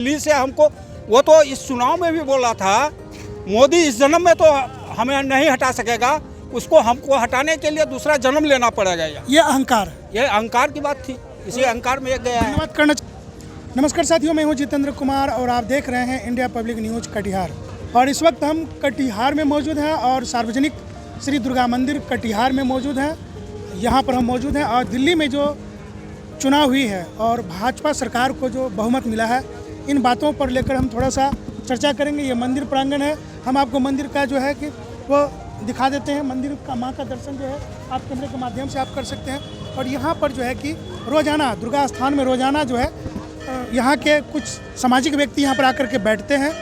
दिल्ली से हमको, वो तो इस चुनाव में भी बोला था मोदी इस जन्म में तो हमें नहीं हटा सकेगा, उसको हमको हटाने के लिए दूसरा जन्म लेना पड़ेगा। ये अहंकार, ये अहंकार की बात थी, इसी अहंकार में गया है। धन्यवाद करना। नमस्कार साथियों, मैं हूं जितेंद्र कुमार और आप देख रहे हैं इंडिया पब्लिक न्यूज कटिहार। और इस वक्त हम कटिहार में मौजूद हैं और सार्वजनिक श्री दुर्गा मंदिर कटिहार में मौजूद हैं। यहाँ पर हम मौजूद हैं और दिल्ली में जो चुनाव हुई है और भाजपा सरकार को जो बहुमत मिला है, इन बातों पर लेकर हम थोड़ा सा चर्चा करेंगे। ये मंदिर प्रांगण है, हम आपको मंदिर का जो है कि वो दिखा देते हैं। मंदिर का माँ का दर्शन जो है आप कैमरे के माध्यम से आप कर सकते हैं। और यहाँ पर जो है कि रोज़ाना दुर्गा स्थान में रोज़ाना जो है यहाँ के कुछ सामाजिक व्यक्ति यहाँ पर आकर के बैठते हैं।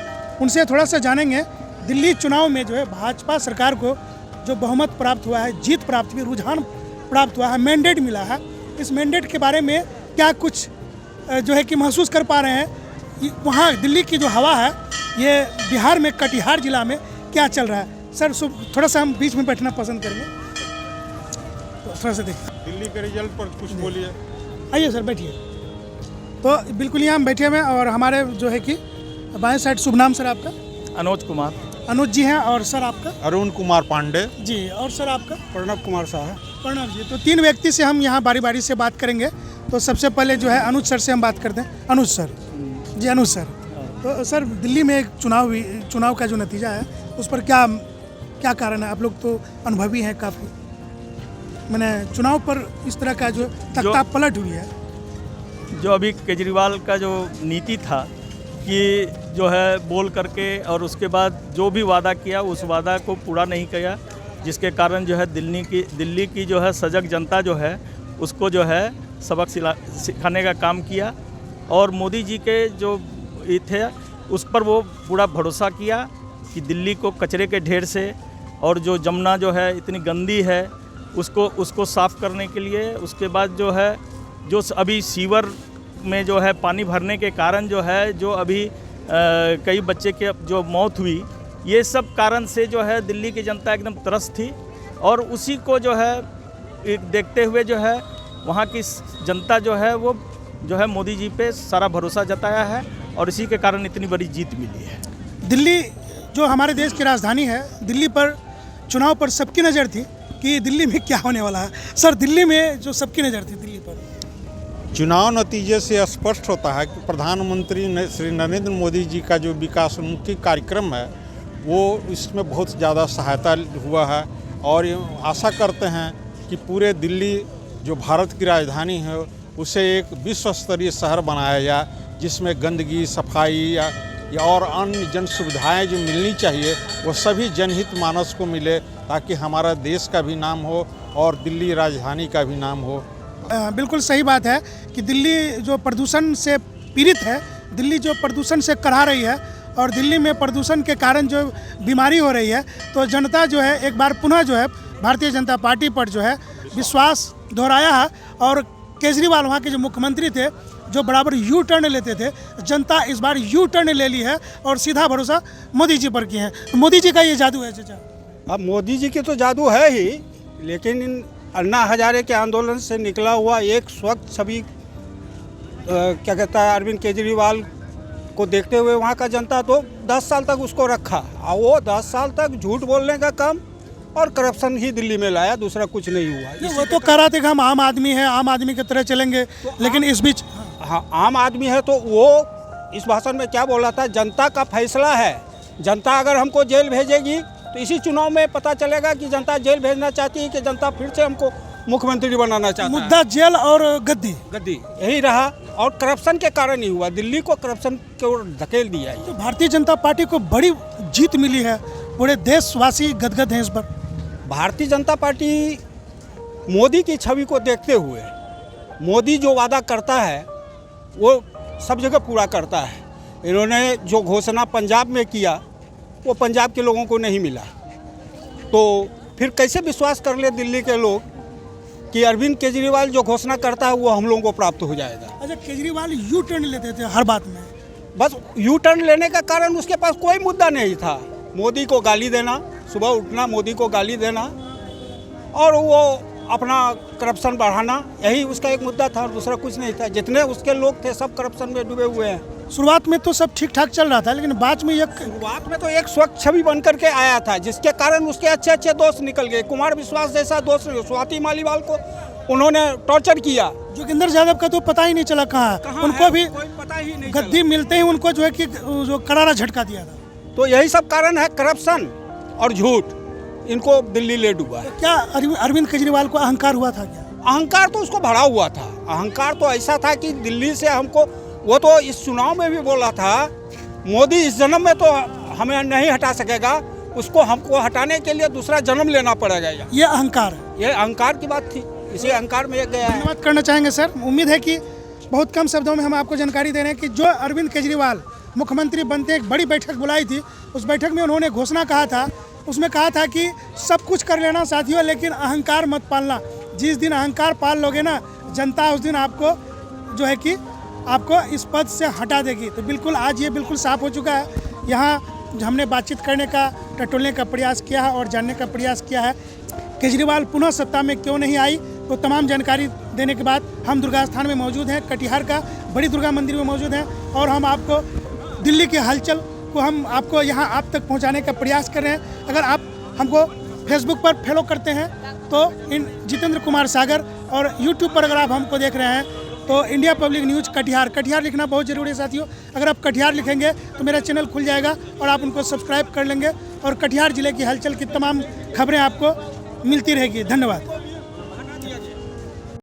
उनसे थोड़ा सा जानेंगे दिल्ली चुनाव में जो है भाजपा सरकार को जो बहुमत प्राप्त हुआ है, जीत प्राप्त हुई, रुझान प्राप्त हुआ है, मैंडेट मिला है, इस मैंडेट के बारे में क्या कुछ जो है कि महसूस कर पा रहे हैं। वहाँ दिल्ली की जो हवा है, ये बिहार में कटिहार जिला में क्या चल रहा है। सर थोड़ा सा हम बीच में बैठना पसंद करेंगे, तो थोड़ा सा देखिए दिल्ली के रिजल्ट पर कुछ बोलिए। आइए सर बैठिए। तो बिल्कुल यहाँ हम बैठे हुए हैं और हमारे जो है कि बाएं साइड, शुभ नाम सर आपका? अनुज कुमार। अनुज जी हैं। और सर आपका? अरुण कुमार पांडे जी। और सर आपका? प्रणव कुमार साहब। प्रणव जी। तो तीन व्यक्ति से हम यहाँ बारी बारी से बात करेंगे। तो सबसे पहले जो है अनुज सर से हम बात करते हैं। अनुज सर जी। अनुज सर, तो सर दिल्ली में एक चुनाव का जो नतीजा है उस पर क्या कारण है? आप लोग तो अनुभवी हैं काफ़ी, मैंने चुनाव पर इस तरह का जो तख्ता पलट हुई है। जो अभी केजरीवाल का जो नीति था कि जो है बोल करके और उसके बाद जो भी वादा किया उस वादा को पूरा नहीं किया, जिसके कारण जो है दिल्ली की जो है सजग जनता जो है उसको जो है सबक सिखाने का काम किया। और मोदी जी के जो ये थे उस पर वो पूरा भरोसा किया कि दिल्ली को कचरे के ढेर से और जो जमुना जो है इतनी गंदी है उसको साफ़ करने के लिए, उसके बाद जो है जो अभी सीवर में जो है पानी भरने के कारण जो है जो अभी कई बच्चे के जो मौत हुई, ये सब कारण से जो है दिल्ली की जनता एकदम त्रस्त थी। और उसी को जो है देखते हुए जो है वहाँ की जनता जो है वो जो है मोदी जी पे सारा भरोसा जताया है और इसी के कारण इतनी बड़ी जीत मिली है। दिल्ली जो हमारे देश की राजधानी है, दिल्ली पर चुनाव पर सबकी नज़र थी कि दिल्ली में क्या होने वाला है। सर दिल्ली में जो सबकी नज़र थी दिल्ली पर, चुनाव नतीजे से स्पष्ट होता है कि प्रधानमंत्री श्री नरेंद्र मोदी जी का जो विकासोन्मुखी कार्यक्रम है वो इसमें बहुत ज़्यादा सहायता हुआ है। और आशा करते हैं कि पूरे दिल्ली जो भारत की राजधानी है उसे एक विश्व स्तरीय शहर बनाया जाए, जिसमें गंदगी, सफाई या और अन्य जन सुविधाएँ जो मिलनी चाहिए वो सभी जनहित मानस को मिले, ताकि हमारा देश का भी नाम हो और दिल्ली राजधानी का भी नाम हो। बिल्कुल सही बात है कि दिल्ली जो प्रदूषण से पीड़ित है, दिल्ली जो प्रदूषण से कराह रही है और दिल्ली में प्रदूषण के कारण जो बीमारी हो रही है, तो जनता जो है एक बार पुनः जो है भारतीय जनता पार्टी पर जो है विश्वास दोहराया है। और केजरीवाल वहाँ के जो मुख्यमंत्री थे, जो बराबर यू टर्न लेते थे, जनता इस बार यू टर्न ले ली है और सीधा भरोसा मोदी जी पर किए हैं। मोदी जी का ये जादू है चाचा। अब मोदी जी की तो जादू है ही, लेकिन इन अन्ना हजारे के आंदोलन से निकला हुआ एक स्वच्छ छवि क्या कहता है अरविंद केजरीवाल को देखते हुए वहाँ का जनता तो 10 साल तक उसको रखा, और वो 10 साल तक झूठ बोलने का काम और करप्शन ही दिल्ली में लाया, दूसरा कुछ नहीं हुआ। वो तो कह रहा था कि हम आम आदमी हैं, आम आदमी की तरह चलेंगे, तो लेकिन इस बीच हाँ आम आदमी है तो वो इस भाषण में क्या बोला था, जनता का फैसला है, जनता अगर हमको जेल भेजेगी तो इसी चुनाव में पता चलेगा कि जनता जेल भेजना चाहती है कि जनता फिर से हमको मुख्यमंत्री बनाना चाहती है। मुद्दा जेल और गद्दी यही रहा और करप्शन के कारण ही हुआ, दिल्ली को करप्शन की ओर धकेल दिया। तो भारतीय जनता पार्टी को बड़ी जीत मिली है, पूरे देशवासी गदगद हैं इस पर। भारतीय जनता पार्टी मोदी की छवि को देखते हुए, मोदी जो वादा करता है वो सब जगह पूरा करता है। इन्होंने जो घोषणा पंजाब में किया वो पंजाब के लोगों को नहीं मिला, तो फिर कैसे विश्वास कर ले दिल्ली के लोग कि अरविंद केजरीवाल जो घोषणा करता है वो हम लोगों को प्राप्त हो जाएगा। अच्छा, केजरीवाल यू टर्न लेते थे हर बात में, बस यू टर्न लेने का कारण उसके पास कोई मुद्दा नहीं था। मोदी को गाली देना, सुबह उठना मोदी को गाली देना और वो अपना करप्शन बढ़ाना, यही उसका एक मुद्दा था और दूसरा कुछ नहीं था। जितने उसके लोग थे सब करप्शन में डूबे हुए हैं। शुरुआत में तो सब ठीक ठाक चल रहा था, लेकिन बाद में एक शुरुआत में तो एक स्वच्छ छवि बन करके आया था, जिसके कारण उसके अच्छे अच्छे दोस्त निकल गए। कुमार विश्वास जैसा दोस्त, स्वाति मालीवाल को उन्होंने टॉर्चर किया। जोगिंदर यादव का तो पता ही नहीं चला कहाँ है। उनको है, भी कोई पता ही नहीं गद्दी मिलते ही उनको जो है कि जो करारा झटका दिया था। तो यही सब कारण है, करप्शन और झूठ, इनको दिल्ली ले डूबा है। क्या अरविंद केजरीवाल को अहंकार हुआ था क्या? अहंकार तो उसको भरा हुआ था। अहंकार तो ऐसा था कि दिल्ली से हमको, वो तो इस चुनाव में भी बोला था, मोदी इस जन्म में तो हमें नहीं हटा सकेगा, उसको हमको हटाने के लिए दूसरा जन्म लेना पड़ेगा। ये अहंकार है, ये अहंकार की बात थी, इसी अहंकार में ये गया है। धन्यवाद करना चाहेंगे सर। उम्मीद है कि बहुत कम शब्दों में हम आपको जानकारी दे रहे हैं कि जो अरविंद केजरीवाल मुख्यमंत्री बनते एक बड़ी बैठक बुलाई थी, उस बैठक में उन्होंने घोषणा कहा था, उसमें कहा था कि सब कुछ कर लेना साथियों, लेकिन अहंकार मत पालना। जिस दिन अहंकार पाल लोगे ना, जनता उस दिन आपको जो है कि आपको इस पद से हटा देगी। तो बिल्कुल आज ये बिल्कुल साफ हो चुका है। यहाँ हमने बातचीत करने का, टटोलने का प्रयास किया है और जानने का प्रयास किया है केजरीवाल पुनः सत्ता में क्यों नहीं आई। तो तमाम जानकारी देने के बाद हम दुर्गा स्थान में मौजूद हैं, कटिहार का बड़ी दुर्गा मंदिर में मौजूद हैं, और हम आपको दिल्ली के हलचल को हम आपको यहाँ आप तक पहुँचाने का प्रयास कर रहे हैं। अगर आप हमको फेसबुक पर फॉलो करते हैं तो जितेंद्र कुमार सागर, और यूट्यूब पर अगर आप हमको देख रहे हैं तो India public news Katihar. Katihar लिखना बहुत ज़रूरी है साथियों। अगर आप कटिहार लिखेंगे तो मेरा चैनल खुल जाएगा और आप उनको सब्सक्राइब कर लेंगे, और कटिहार जिले की हलचल की तमाम खबरें आपको मिलती रहेगी। धन्यवाद।